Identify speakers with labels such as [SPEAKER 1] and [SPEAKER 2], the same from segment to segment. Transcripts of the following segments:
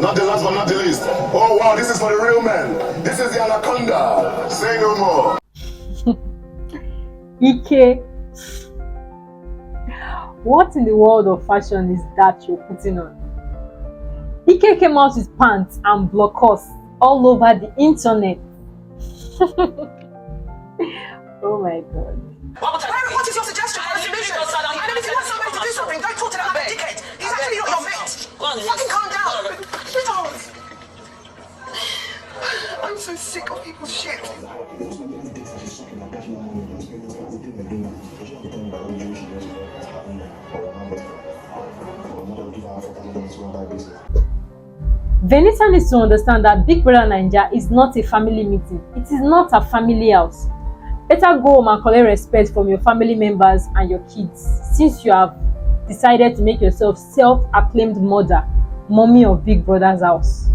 [SPEAKER 1] Not the last but not the least. Oh wow, this is for the real men. This is the anaconda. Say no more.
[SPEAKER 2] Ike, what in the world of fashion is that you're putting on? Ike came out with pants and blockers all over the internet. Oh my god.
[SPEAKER 3] What is your suggestion? I mean, if you want somebody to do something, don't talk to that other dickhead. He's actually not your mate. Fucking calm down. Don't. I'm so sick of people's shit.
[SPEAKER 2] Venita needs to understand that Big Brother Naija is not a family meeting. It is not a family house. Better go home and collect respect from your family members and your kids, since you have decided to make yourself self-acclaimed mother, mommy of Big Brother's house,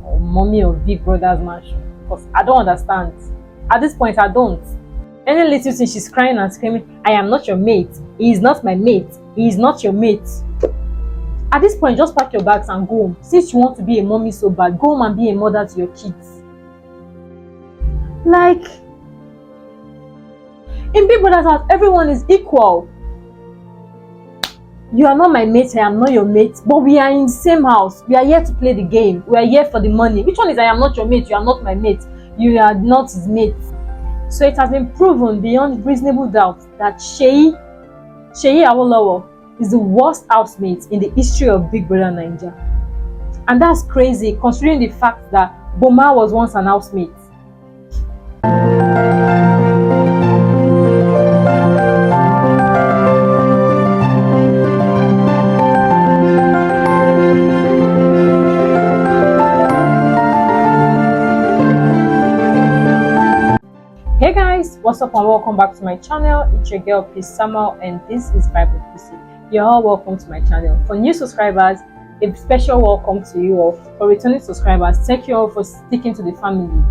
[SPEAKER 2] or mommy of Big Brother's mansion. Because I don't understand. At this point, I don't. Any little thing, she's crying and screaming, I am not your mate. He is not my mate. He is not your mate. At this point, just pack your bags and go home. Since you want to be a mommy so bad, go home and be a mother to your kids. Like, in Big Brother's house, everyone is equal. You are not my mate, I am not your mate, but we are in the same house. We are here to play the game. We are here for the money. Which one is I am not your mate, you are not my mate, you are not his mate? So it has been proven beyond reasonable doubt that Seyi Awolowo is the worst housemate in the history of Big Brother Naija. And that's crazy considering the fact that Boma was once an housemate. Hey guys, what's up and welcome back to my channel. It's your girl Peacey, and this is Bible Peacey. You're all welcome to my channel. For new subscribers, a special welcome to you all. For returning subscribers, thank you all for sticking to the family.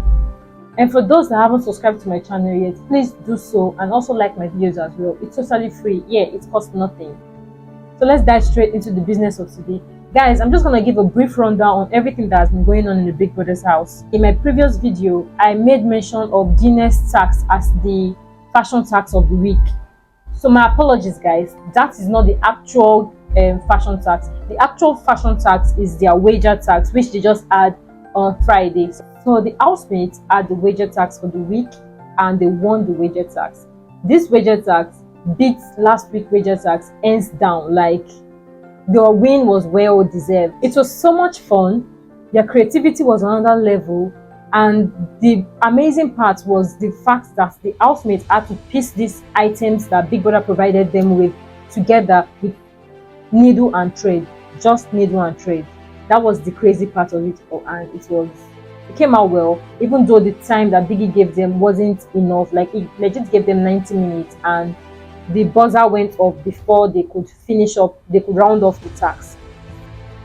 [SPEAKER 2] And for those that haven't subscribed to my channel yet, please do so, and also like my videos as well. It's totally free. Yeah, it costs nothing. So let's dive straight into the business of today. Guys, I'm just going to give a brief rundown on everything that has been going on in the Big Brother's house. In my previous video, I made mention of Guinness tax as the fashion tax of the week. So my apologies guys, that is not the actual fashion tax. The actual fashion tax is their wager tax, which they just add on Fridays. So the housemates had the wager tax for the week and they won the wager tax. This wager tax beats last week's wager tax hands down. Like, their win was well deserved. It was so much fun. Their creativity was on another level, and the amazing part was the fact that the housemates had to piece these items that Big Brother provided them with together with needle and thread. Just needle and thread. That was the crazy part of it, and it came out well, even though the time that Biggie gave them wasn't enough. Like, he legit gave them 90 minutes and the buzzer went off before they could round off the tax.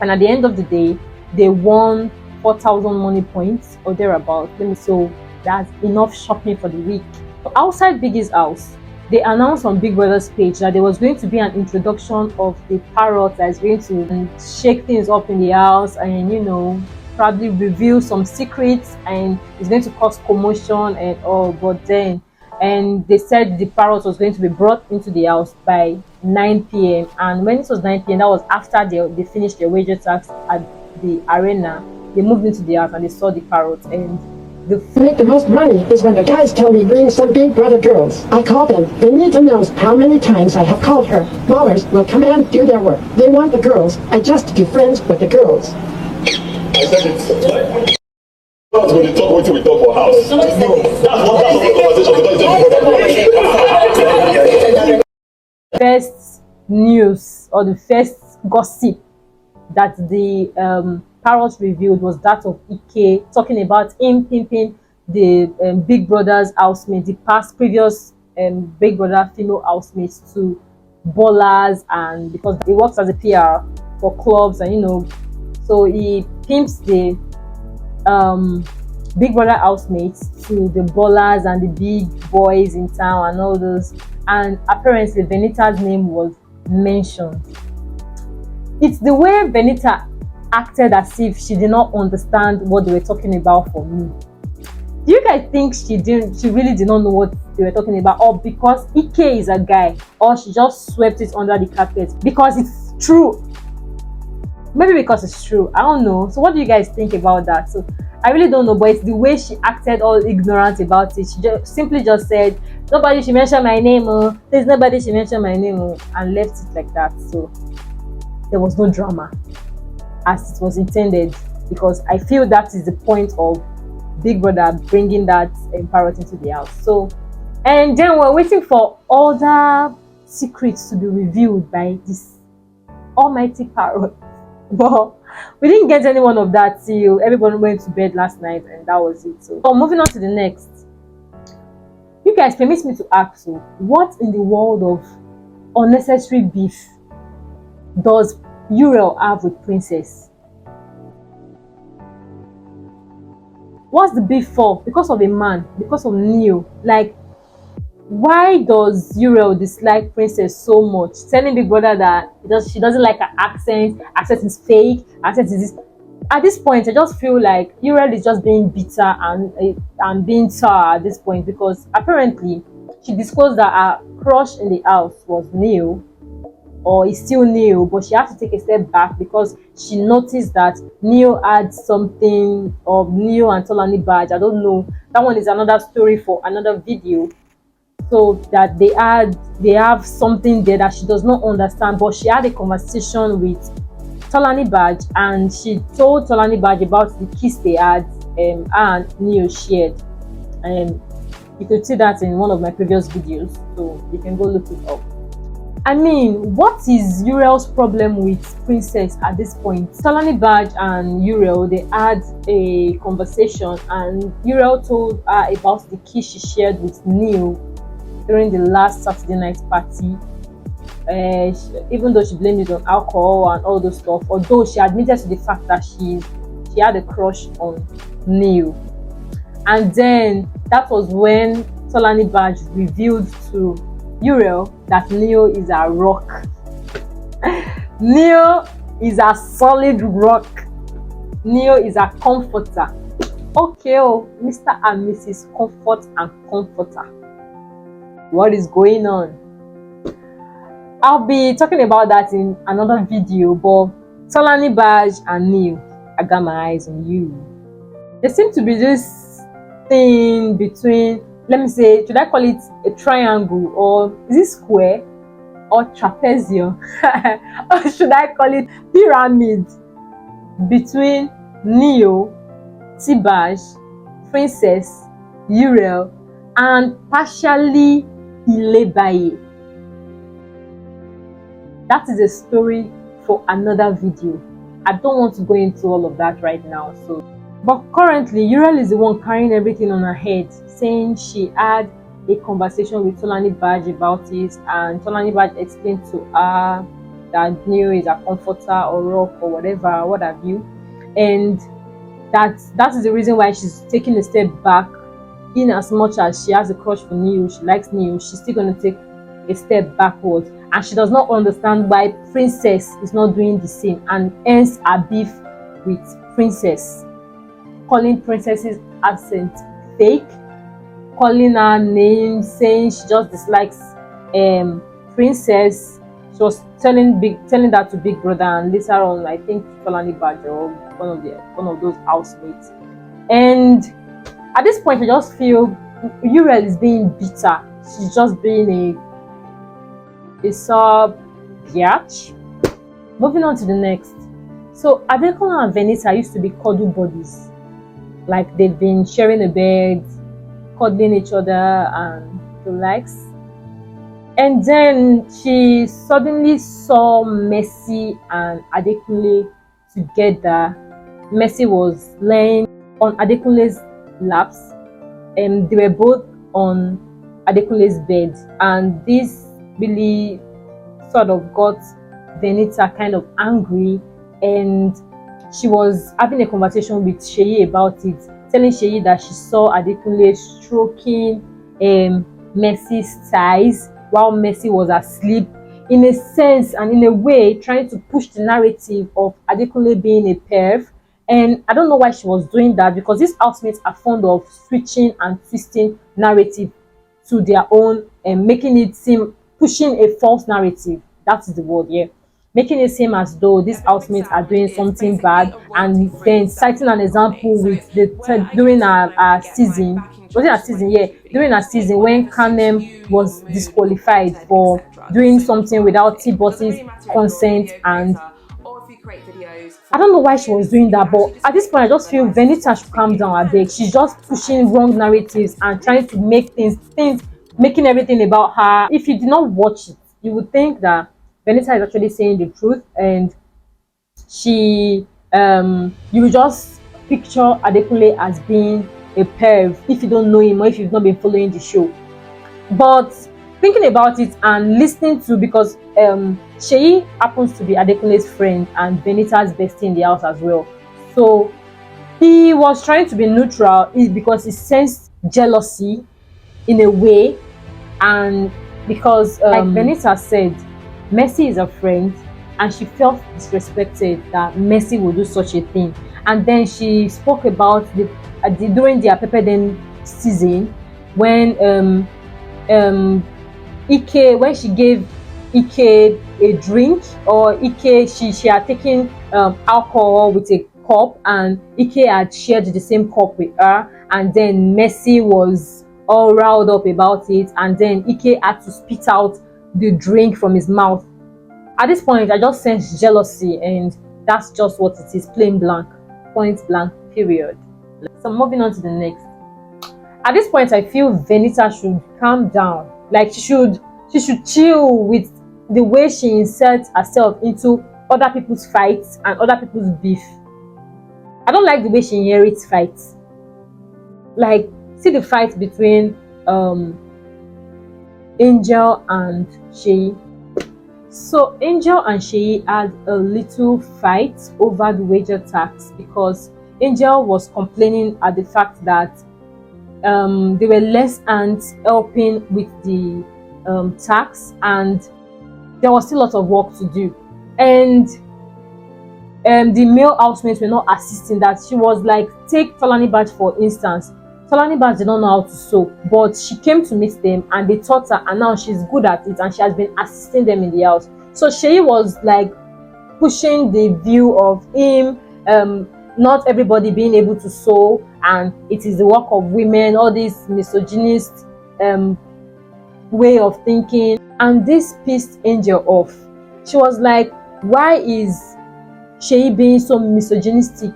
[SPEAKER 2] And at the end of the day, they won 4,000 money points or thereabout. So that's enough shopping for the week. So outside Biggie's house, they announced on Big Brother's page that there was going to be an introduction of the parrot that is going to shake things up in the house and, you know, probably reveal some secrets, and it's going to cause commotion and all. But then, and they said the parrot was going to be brought into the house by 9 p.m. and when it was 9 p.m, that was after they finished their wager tax at the arena. They moved into the house and they saw the parrot, and
[SPEAKER 4] to make the most money is when the guys tell me bring some Big Brother girls. I call them. Venita knows how many times I have called her. Ballers will come and do their work. They want the girls. I just be friends with the girls.
[SPEAKER 1] I said it. When they talk, wait till we talk for house. No, that's the conversation.
[SPEAKER 2] First news or the first gossip that the parrot revealed was that of Ike talking about him pimping the Big Brother's housemate, the previous Big Brother female housemates to ballers, and because he works as a PR for clubs, and you know, so he pimps the Big Brother housemates to the ballers and the big boys in town and all those, and apparently Venita's name was mentioned. It's the way Venita acted as if she did not understand what they were talking about for me. Do you guys think she really did not know what they were talking about, or because Ike is a guy, or she just swept it under the carpet because it's true? Maybe because it's true, I don't know. So what do you guys think about that? So I really don't know, but it's the way she acted all ignorant about it. She simply just said, nobody should mention my name, there's nobody should mention my name, and left it like that. So there was no drama as it was intended, because I feel that is the point of Big Brother bringing that parrot into the house. So, and then we're waiting for other secrets to be revealed by this almighty parrot. But we didn't get any one of that till everybody went to bed last night, and that was it. So moving on to the next. You guys, permit me to ask, so what in the world of unnecessary beef does Uriel have with Princess? What's the beef for? Because of a man? Because of Neo? Like, why does Uriel dislike Princess so much? Telling Big Brother that she doesn't like her accent is fake, accent is this. At this point, I just feel like Uriel is just being bitter and being sour at this point, because apparently she disclosed that her crush in the house was Neo, or is still Neo, but she had to take a step back because she noticed that Neo had something of Neo and Tolani Badge. I don't know. That one is another story for another video. So that they have something there that she does not understand. But she had a conversation with Tolani Badge, and she told Tolani Badge about the kiss they had and Neo shared. And you could see that in one of my previous videos, so you can go look it up. I mean, what is Uriel's problem with Princess at this point? Tolani Badge and Uriel, they had a conversation, and Uriel told her about the kiss she shared with Neo during the last Saturday night party. Even though she blamed it on alcohol and all those stuff, although she admitted to the fact that she had a crush on Neo. And then that was when Tolani Badge revealed to Uriel that Neo is a rock. Neo is a solid rock. Neo is a comforter. Okay, Mr. and Mrs. Comfort and Comforter. What is going on? I'll be talking about that in another video, but Tolani Badge and Neo, I got my eyes on you. There seems to be this thing between, let me say, should I call it a triangle, or is it square, or trapezium, or should I call it pyramid, between Neo, T-Badge, Princess, Uriel, and partially Ilebaye. That is a story for another video. I don't want to go into all of that right now. But currently, Uriel is the one carrying everything on her head, saying she had a conversation with Tolani Badge about it, and Tolani Badge explained to her that Neo is a comforter or rock or whatever, what have you, and that is the reason why she's taking a step back. In as much as she has a crush for Neo, she likes Neo, she's still going to take a step backwards, and she does not understand why Princess is not doing the same, and ends her beef with Princess, calling Princess's accent fake, calling her names, saying she just dislikes Princess. She was telling that to Big Brother, and later on, I think Tolani Badge or one of those housemates. And at this point, I just feel Uriel is being bitter. She's just being a sub biatch. Moving on to the next. So Adekunle and Venita used to be cuddle buddies. Like, they've been sharing a bed, cuddling each other and the likes. And then she suddenly saw Mercy and Adekunle together. Mercy was laying on Adekunle's laps, and they were both on Adekunle's bed, and this really sort of got Venita kind of angry, and she was having a conversation with Seyi about it, telling Seyi that she saw Adekunle stroking Mercy's thighs while Mercy was asleep in a sense and in a way trying to push the narrative of Adekunle being a perv. And I don't know why she was doing that, because these housemates are fond of switching and twisting narrative to their own and making it seem, pushing a false narrative. That is the word, yeah. Making it seem as though these housemates are doing something bad, and then citing an example with the during a season. Was it a season? Yeah, during a season when Kanem was disqualified for doing something without T-Boss's consent, and I don't know why she was doing that, but at this point, I just feel Venita should calm down a bit. She's just pushing wrong narratives and trying to make things, making everything about her. If you did not watch it, you would think that Venita is actually saying the truth, and she, you will just picture Adekunle as being a perv if you don't know him or if you've not been following the show. But thinking about it and listening to, because Seyi happens to be Adekunle's friend and Venita's bestie in the house as well. So he was trying to be neutral because he sensed jealousy in a way, and because like Venita said, Mercy is a friend, and she felt disrespected that Mercy would do such a thing. And then she spoke about during their Pepper Den season when Ike, when she gave Ike a drink, or Ike, she had taken alcohol with a cup, and Ike had shared the same cup with her, and then Mercy was all riled up about it, and then Ike had to spit out the drink from his mouth. At this point, I just sense jealousy, and that's just what it is, plain blank, point blank, period. So moving on to the next. At this point, I feel Venita should calm down. Like she should chill with the way she inserts herself into other people's fights and other people's beef. I don't like the way she inherits fights. Like, see the fight between Angel and Seyi. So Angel and Seyi had a little fight over the wager tax, because Angel was complaining at the fact that there were less ants helping with the tax, and there was still a lot of work to do, and the male housemates were not assisting. That she was like, take Tolani Badge for instance. Tolani Badge did not know how to sew, but she came to meet them and they taught her, and now she's good at it and she has been assisting them in the house. So Seyi was like pushing the view of him, not everybody being able to sew, and it is the work of women, all this misogynist way of thinking, and this pissed Angel off. She was like, why is Seyi being so misogynistic,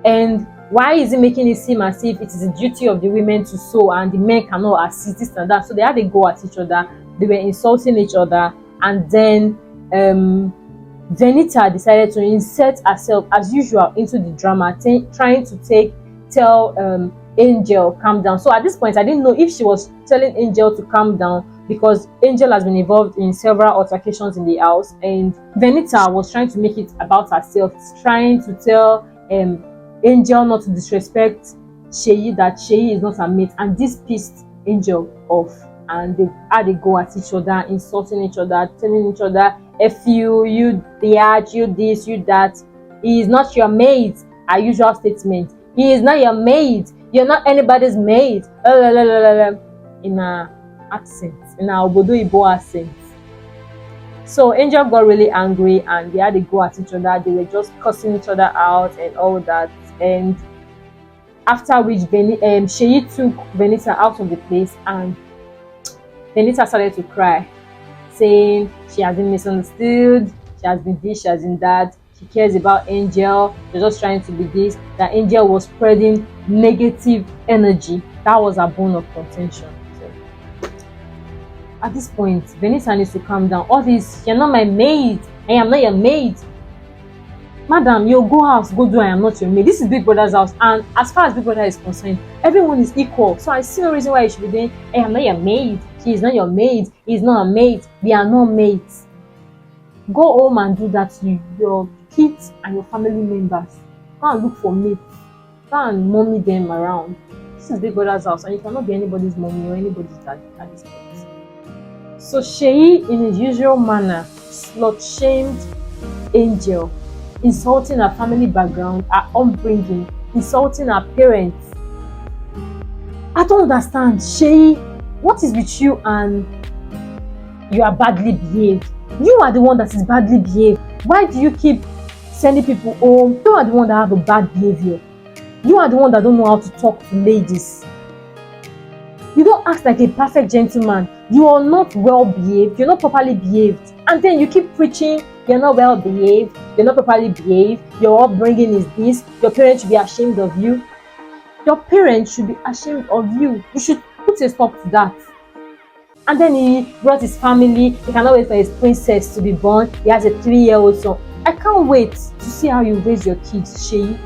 [SPEAKER 2] and why is it making it seem as if it is the duty of the women to sew and the men cannot assist, this and that? So they had a go at each other, they were insulting each other, and then Venita decided to insert herself as usual into the drama, trying to tell Angel calm down. So at this point, I didn't know if she was telling Angel to calm down, because Angel has been involved in several altercations in the house, and Venita was trying to make it about herself, trying to tell Angel not to disrespect Seyi, that Seyi is not her mate, and this pissed Angel off, and they had a go at each other, insulting each other, telling each other, F you biatch, you this, you that, he is not your mate, our usual statement, he is not your mate, you're not anybody's mate, in a accent, in our Obodo Igbo accent. So Angel got really angry and they had to go at each other. They were just cussing each other out and all that. And after which Seyi took Venita out of the place, and Venita started to cry, saying she has been misunderstood, she has been this, she has been that, she cares about Angel, she's just trying to be this, that Angel was spreading negative energy. That was her bone of contention. At this point, Venita needs to calm down. All this, you're not my maid, I am not your maid. Madam, you go house, go do I am not your maid. This is Big Brother's house, and as far as Big Brother is concerned, everyone is equal. So I see no reason why you should be doing, I am not your maid, she is not your maid, he is not a maid, we are not mates. Go home and do that to your kids and your family members. Go and look for mates. Go and mommy them around. This is Big Brother's house, and you cannot be anybody's mommy or anybody's dad at this point. So Seyi, in his usual manner, slut-shamed Angel, insulting her family background, her upbringing, insulting her parents. I don't understand. Seyi, what is with you and you are badly behaved? You are the one that is badly behaved. Why do you keep sending people home? You are the one that have a bad behavior. You are the one that don't know how to talk to ladies. You don't act like a perfect gentleman. You are not well behaved. You're not properly behaved. And then you keep preaching, you're not well behaved. You're not properly behaved. Your upbringing is this. Your parents should be ashamed of you. Your parents should be ashamed of you. You should put a stop to that. And then he brought his family. He cannot wait for his princess to be born. He has a 3-year-old son. I can't wait to see how you raise your kids, Seyi.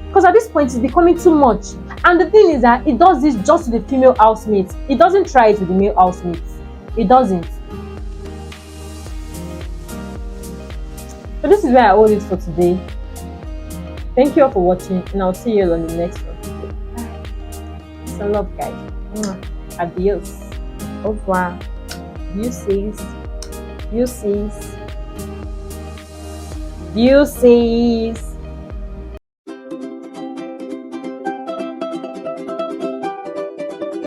[SPEAKER 2] Because at this point, it's becoming too much. And the thing is that he does this just to the female housemates. He doesn't try it with the male housemates. He doesn't. So this is where I hold it for today. Thank you all for watching, and I'll see you all on the next one. Peace and love, guys. Adios. Au revoir. Deuces. Deuces. Deuces.